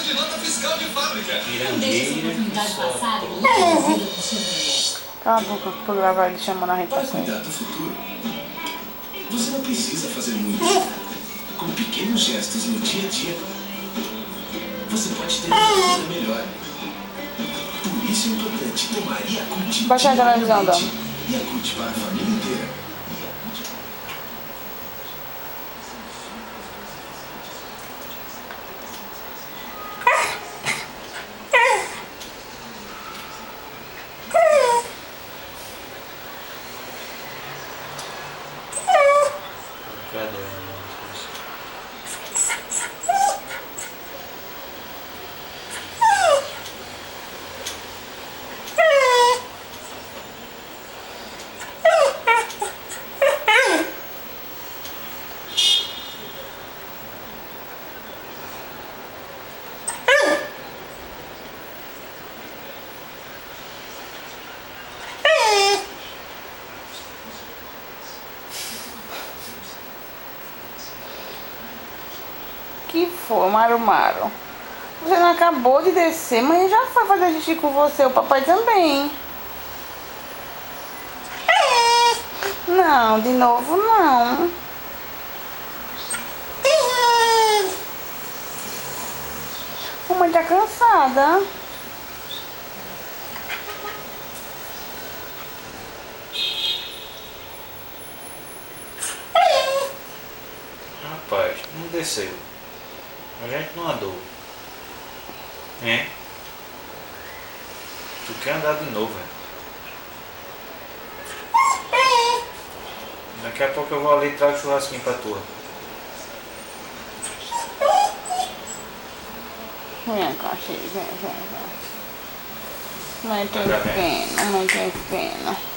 de nota fiscal de fábrica. Cala a boca por gravar ele chamando a gente Para pra sair. cuidar do futuro, você não precisa fazer muito. Com pequenos gestos no dia a dia, você pode ter uma vida melhor. Por isso é importante tomar Yakult Baixa a televisão, diariamente. Yakult para a família inteira. Que foi, Maru Maru? Você não acabou de descer, mas já foi fazer xixi com você, o papai também. Não, de novo não. Mamãe tá cansada. Rapaz, não desceu. A gente não andou. É? Tu quer andar de novo, velho? Daqui a pouco eu vou ali e trago o churrasquinho pra tua. Vem cá, filho, vem. Mãe tem pena, mãe tem pena.